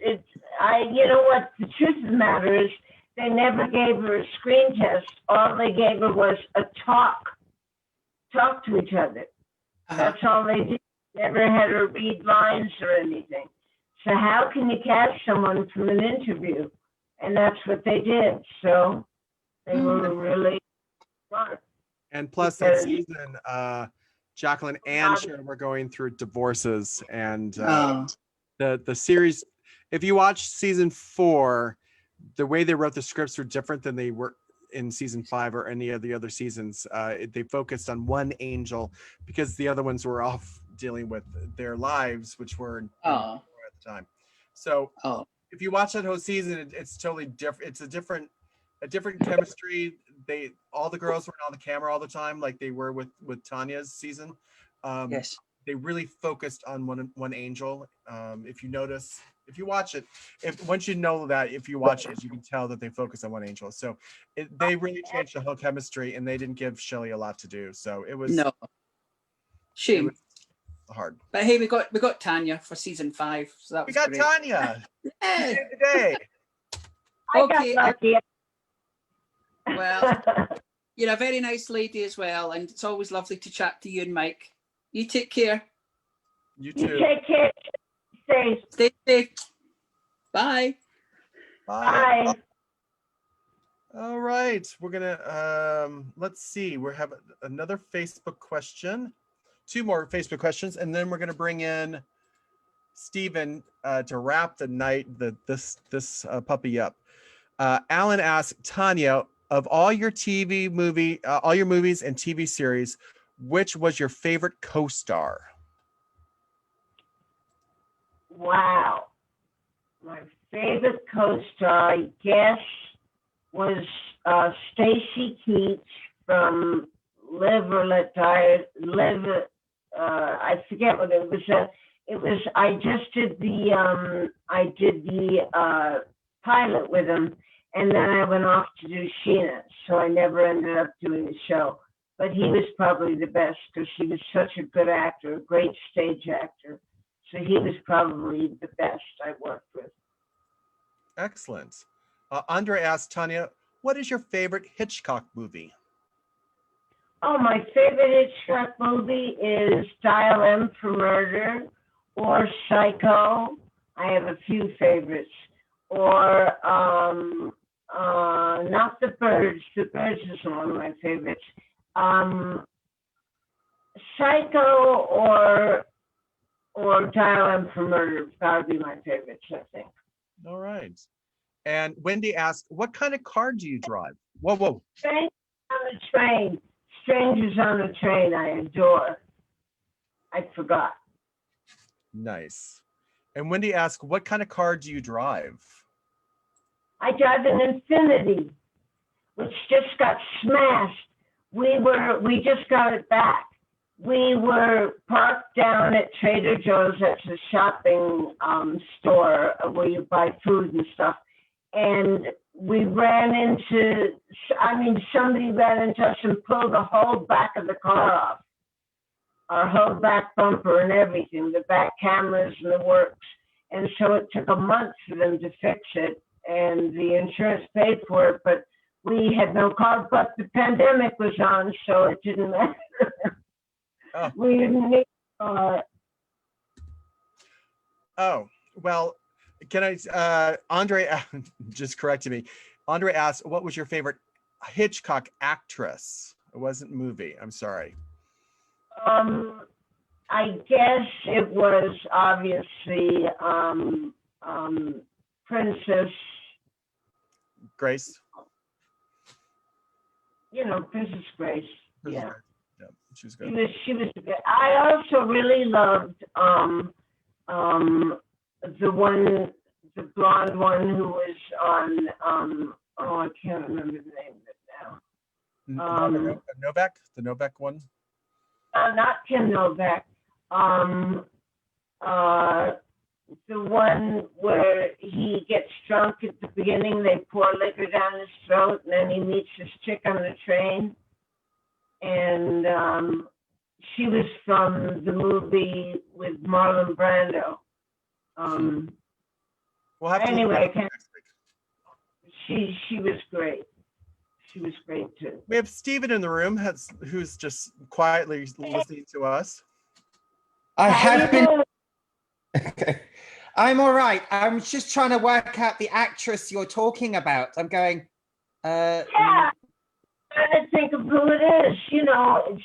You know what? The truth of the matter is, they never gave her a screen test. All they gave her was a talk to each other. That's all they did. Never had her read lines or anything. So how can you catch someone from an interview? And that's what they did. So they were really smart. And plus that season, Jacqueline and Sharon were going through divorces, and the series, if you watch season 4, the way they wrote the scripts were different than they were in season 5 or any of the other seasons. They focused on one angel because the other ones were off dealing with their lives, which were at the time. So if you watch that whole season, it's totally different. It's a different chemistry. All the girls were on the camera all the time, like they were with Tanya's season. Yes. They really focused on one angel. If you notice, if you watch it, once you know that, if you watch it, you can tell that they focus on one angel. So they really changed the whole chemistry, and they didn't give Shelley a lot to do. So it was no shame. It was hard. But hey, we got Tanya for season 5, so that was We got great. Tanya Yeah. today. I Okay. got lucky. Well, you're a very nice lady as well, and it's always lovely to chat to you and Mike. You take care. You You too. take care. Stay. Stay safe. Bye. Bye. All right, we're gonna let's see. We have another Facebook question, 2 more Facebook questions, and then we're gonna bring in Stephen to wrap the night this puppy up. Alan asked Tanya, of all your all your movies and TV series, which was your favorite co-star? Wow. My favorite co-star, I guess, was Stacy Keach from Live or Let Die. I forget what it was. I just did the pilot with him, and then I went off to do Sheena, so I never ended up doing the show. But he was probably the best because he was such a good actor, a great stage actor. So he was probably the best I worked with. Excellent. Andre asked Tanya, what is your favorite Hitchcock movie? Oh, my favorite Hitchcock movie is Dial M for Murder or Psycho. I have a few favorites. Or not The Birds. The Birds is one of my favorites. Psycho or Dial M for Murder would probably be my favorites, I think. All right. And Wendy asked, what kind of car do you drive? Whoa. Strangers on the Train. Strangers on the Train, I adore. I forgot. Nice. And Wendy asked, what kind of car do you drive? I drive an Infinity, which just got smashed. We just got it back. We were parked down at Trader Joe's. That's a shopping store where you buy food and stuff. And we ran into, somebody ran into us and pulled the whole back of the car off. Our whole back bumper and everything, the back cameras and the works. And so it took a month for them to fix it, and the insurance paid for it, but we had no car, but the pandemic was on, so it didn't matter. Oh. We didn't need a car. Oh, well, can I, Andre just corrected me. Andre asked, what was your favorite Hitchcock actress? It wasn't movie, I'm sorry. I guess it was obviously Princess. Grace? Princess Grace. Princess Yeah. Grace. Yeah, she was good. She was good. I also really loved the blonde one who was on I can't remember the name of it now. Novak? The Novak one? Not Kim Novak. The one where he gets drunk at the beginning, they pour liquor down his throat, and then he meets this chick on the train. And she was from the movie with Marlon Brando. We'll have to Anyway, next week. she was great. She was great too. We have Stephen in the room who's just quietly listening to us. I How have you been. doing? Okay. I'm all right. I'm just trying to work out the actress you're talking about. I'm going. Yeah, trying to think of who it is. It's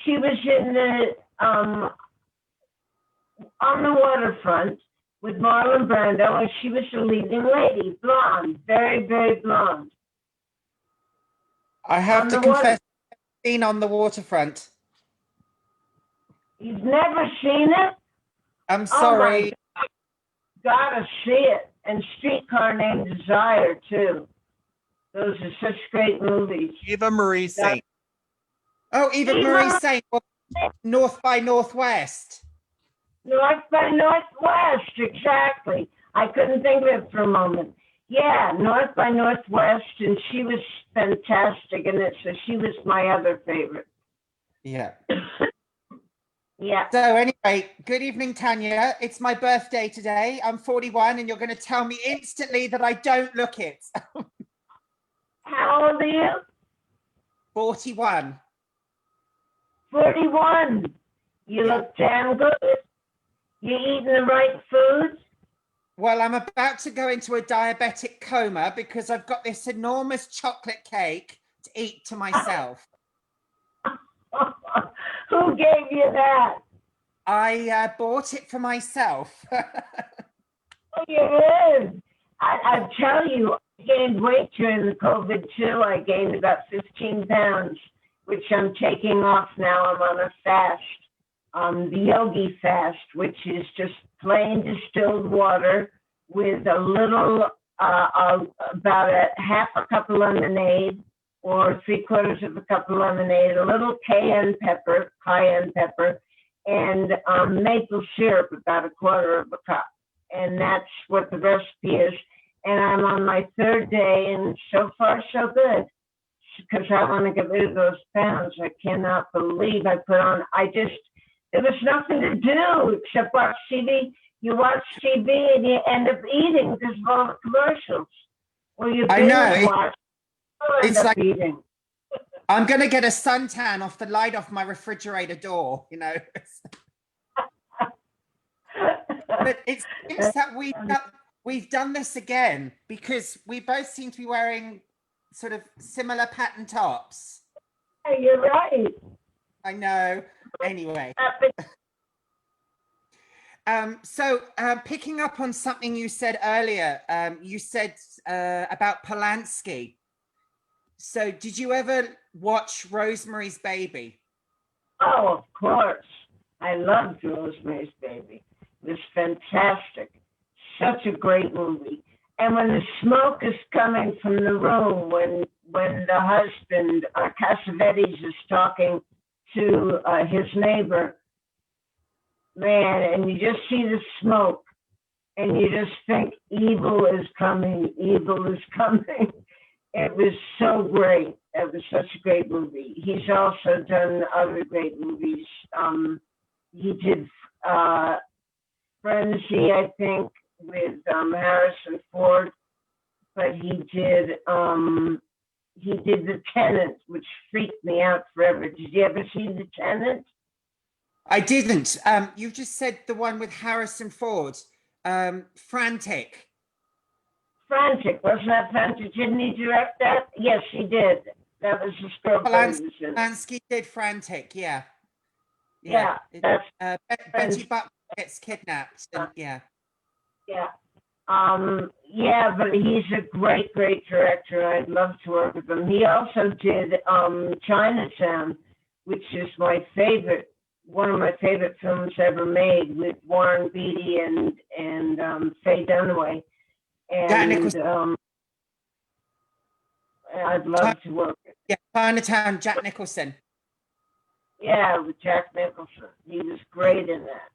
she was in the On the Waterfront with Marlon Brando, and she was the leading lady, blonde, very, very blonde. I have to confess, I've been On the Waterfront. You've never seen it? I'm sorry. Oh my God, gotta see it. And Streetcar Named Desire too. Those are such great movies. Eva Marie Saint. Oh, Eva Marie Saint, North by Northwest. North by Northwest, exactly. I couldn't think of it for a moment. Yeah, North by Northwest, and she was fantastic in it, so she was my other favorite. Yeah. Yeah. So anyway, good evening, Tanya. It's my birthday today. I'm 41, and you're going to tell me instantly that I don't look it. How old are you? 41. 41. You Yeah. look damn good. You eating the right foods? Well, I'm about to go into a diabetic coma because I've got this enormous chocolate cake to eat to myself. Who gave you that? I bought it for myself. It is. I tell you, I gained weight during the COVID too. I gained about 15 pounds, which I'm taking off now. I'm on a fast, the yogi fast, which is just plain distilled water with a little, about a half a cup of lemonade or 3/4 of a cup of lemonade, a little cayenne pepper, and maple syrup, about 1/4 of a cup. And that's what the recipe is. And I'm on my 3rd day, and so far so good. Because I want to get rid of those pounds. I cannot believe I put on. There was nothing to do except watch TV. You watch TV and you end up eating because of all the commercials. Or you I know. binge watch. You end It's up like eating. I'm going to get a suntan off the light off my refrigerator door, you know. But it seems that we've done this again because we both seem to be wearing sort of similar pattern tops. You're right. I know. Anyway. So picking up on something you said earlier, you said about Polanski. So did you ever watch Rosemary's Baby? Oh, of course. I loved Rosemary's Baby. It was fantastic. Such a great movie. And when the smoke is coming from the room, when the husband, Cassavetes, is talking to his neighbor, man, and you just see the smoke, and you just think, evil is coming, evil is coming. It was so great. It was such a great movie. He's also done other great movies. He did Frenzy, I think, with Harrison Ford, but he did The Tenant, which freaked me out forever. Did you ever see The Tenant? I didn't. You just said the one with Harrison Ford, Frantic. Frantic, wasn't that Frantic? Didn't he direct that? Yes, he did. That was his girlfriend. Polanski did Frantic, yeah. Yeah, Betty Butler gets kidnapped, and yeah. Yeah. Yeah, but he's a great, great director. I'd love to work with him. He also did Chinatown, which is my favorite, one of my favorite films ever made, with Warren Beatty and Faye Dunaway. And I'd love to work with him. Yeah, Chinatown, Jack Nicholson. Yeah, with Jack Nicholson. He was great in that.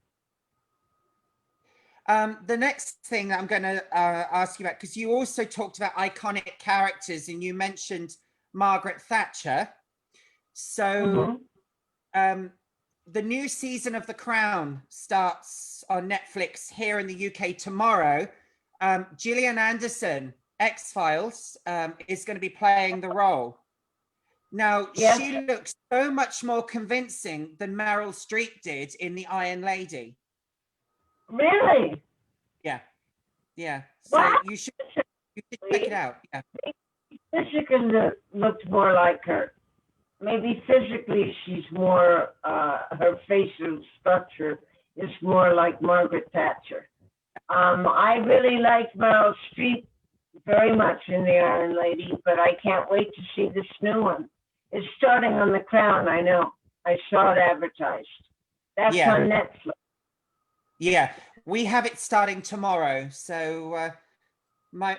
The next thing that I'm going to ask you about, because you also talked about iconic characters and you mentioned Margaret Thatcher. So the new season of The Crown starts on Netflix here in the UK tomorrow. Gillian Anderson, X-Files, is going to be playing the role. Now, Yes. She looks so much more convincing than Meryl Streep did in The Iron Lady. Really? Yeah. Yeah. So What? you should check it out. Yeah. Physically looked more like her. Maybe physically she's more, her facial structure is more like Margaret Thatcher. I really liked Meryl Streep very much in The Iron Lady, but I can't wait to see this new one. It's starting on The Crown, I know. I saw it advertised. That's on Netflix. Yeah, we have it starting tomorrow. So my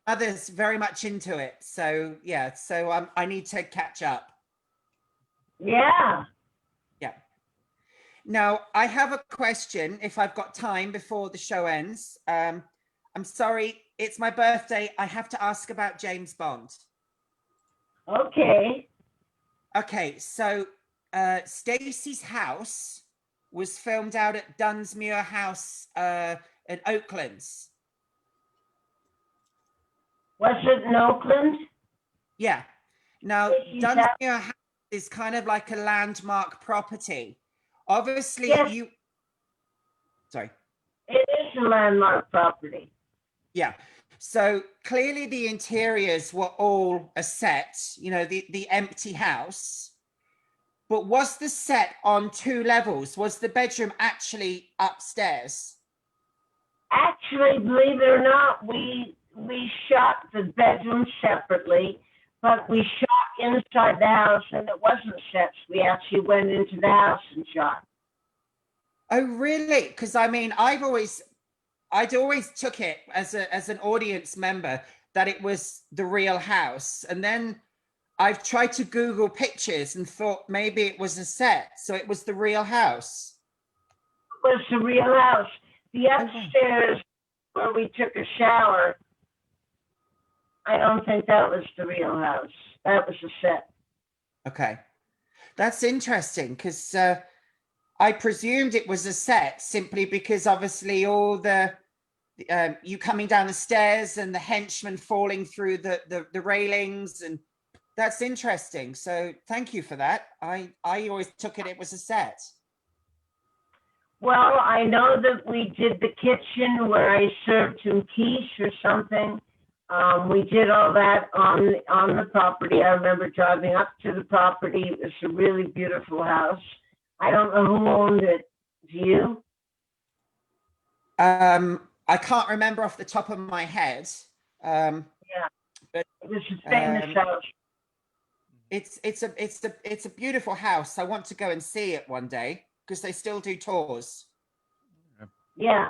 mother's very much into it. So yeah, so I need to catch up. Yeah. Yeah. Now I have a question, if I've got time before the show ends. I'm sorry, it's my birthday. I have to ask about James Bond. Okay. Okay, so Stacey's house was filmed out at Dunsmuir House in Oaklands. Was it in Oakland? Yeah. Now, Yes. Dunsmuir House is kind of like a landmark property. Obviously, Yes. Sorry. It is a landmark property. Yeah. So clearly the interiors were all a set, you know, the empty house. But was the set on 2 levels? Was the bedroom actually upstairs? Actually, believe it or not, we shot the bedroom separately, but we shot inside the house, and it wasn't sets. We actually went into the house and shot. Oh, really? Because I mean, I'd always took it as an audience member that it was the real house, and then I've tried to Google pictures and thought maybe it was a set, so it was the real house. It was the real house. The upstairs where we took a shower, I don't think that was the real house. That was a set. Okay, that's interesting because I presumed it was a set simply because obviously all the you coming down the stairs and the henchmen falling through the railings, and that's interesting. So thank you for that. I always took it was a set. Well, I know that we did the kitchen where I served some quiche or something. We did all that on the property. I remember driving up to the property. It was a really beautiful house. I don't know who owned it. Do you? I can't remember off the top of my head. Yeah, but it was a famous house. It's a beautiful house. I want to go and see it one day because they still do tours. Yeah.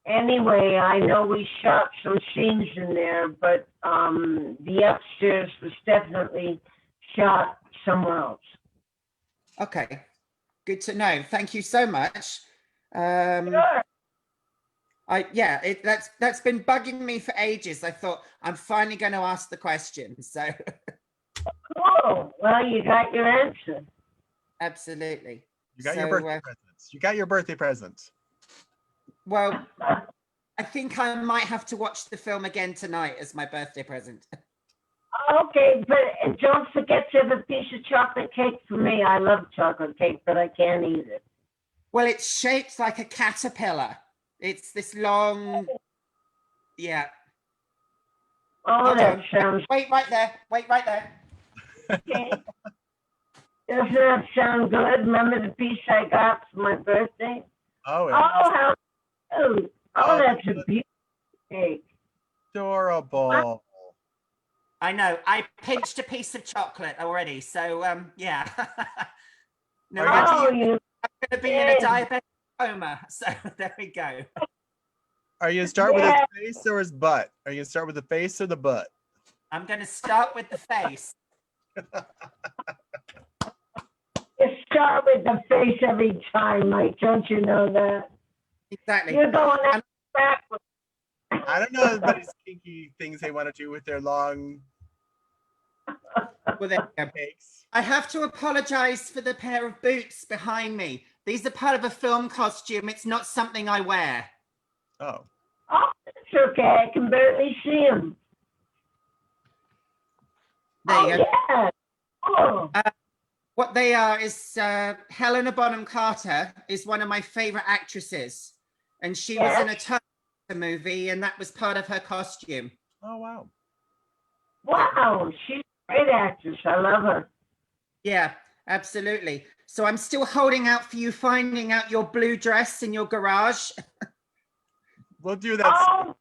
Anyway, I know we shot some scenes in there, but the upstairs was definitely shot somewhere else. Okay, good to know. Thank you so much. Sure. That's been bugging me for ages. I thought I'm finally going to ask the question. So Cool. Well, you got your answer. absolutely. You got your birthday presents. You got your birthday presents. Well, I think I might have to watch the film again tonight as my birthday present. Okay, but don't forget to have a piece of chocolate cake for me. I love chocolate cake, but I can't eat it. Well, it's shaped like a caterpillar. It's this long, yeah. Oh, Hold that on. sounds Wait right there. Wait right there. okay. Doesn't that sound good? Remember the piece I got for my birthday? Oh, How cute. Oh, that's a beautiful cake. adorable. I know. I pinched a piece of chocolate already. So, yeah. No, I'm going to be in a diabetic coma. So there we go. Are you gonna start with his face or his butt? Are you gonna start with the face or the butt? I'm going to start with the face. You start with the face every time, Mike. Don't you know that? Exactly. You're going backwards. I don't know everybody's kinky things they want to do with their long Well, there you go. cakes. I have to apologize for the pair of boots behind me. These are part of a film costume. It's not something I wear. Oh. Oh, it's okay. I can barely see him. There you go. Yeah. Oh. What they are is Helena Bonham Carter is one of my favorite actresses. And she was in a Terminator movie, and that was part of her costume. Oh, wow. Wow. She's a great actress. I love her. Yeah, absolutely. So I'm still holding out for you finding out your blue dress in your garage. We'll do that. Oh,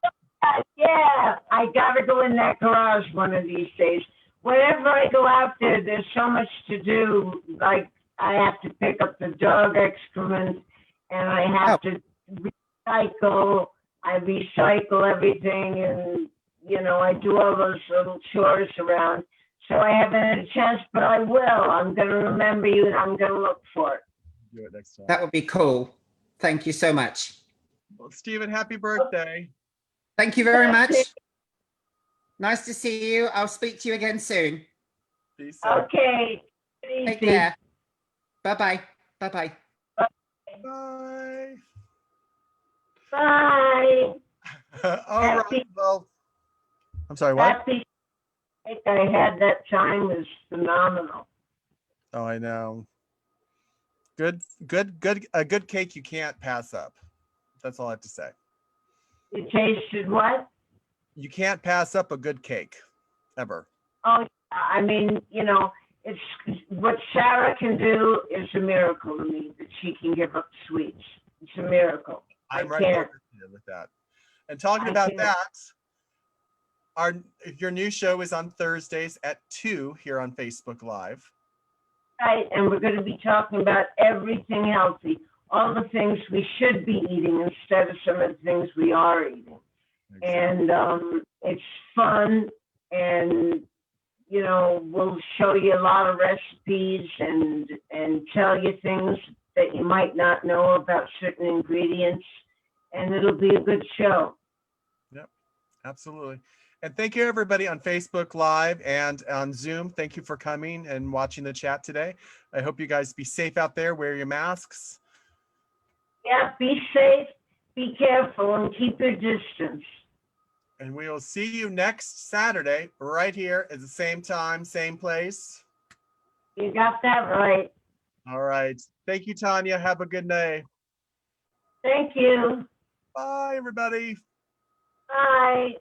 yeah. I got to go in that garage one of these days. Whenever I go out there, there's so much to do. Like, I have to pick up the dog excrement, and I have to recycle. I recycle everything, and, you know, I do all those little chores around. So I haven't had a chance, but I will. I'm going to remember you, and I'm going to look for it. Do it next time. That would be cool. Thank you so much. Well, Stephen, happy birthday. Thank you very much. Nice to see you. I'll speak to you again soon. Peace out. Okay. Take care. Bye-bye. Bye-bye. Bye. Bye. All right. Happy- Well, I'm sorry. What? Happy cake I had that time was phenomenal. Oh, I know. Good. A good cake you can't pass up. That's all I have to say. You tasted what? You can't pass up a good cake, ever. Oh, I mean, you know, it's what Sarah can do is a miracle to me, that she can give up sweets. It's a miracle. I'm I right there can't. with that. And talking I about can't. that, your new show is on Thursdays at 2 here on Facebook Live. Right, and we're going to be talking about everything healthy, all the things we should be eating instead of some of the things we are eating. And it's fun, and you know, we'll show you a lot of recipes and tell you things that you might not know about certain ingredients, and it'll be a good show. Yep, absolutely. And thank you everybody on Facebook Live and on Zoom. Thank you for coming and watching the chat today. I hope you guys be safe out there. Wear your masks. Yeah, be safe, be careful, and keep your distance. And we will see you next Saturday right here at the same time, same place. You got that right. All right. Thank you, Tanya. Have a good day. Thank you. Bye, everybody. Bye.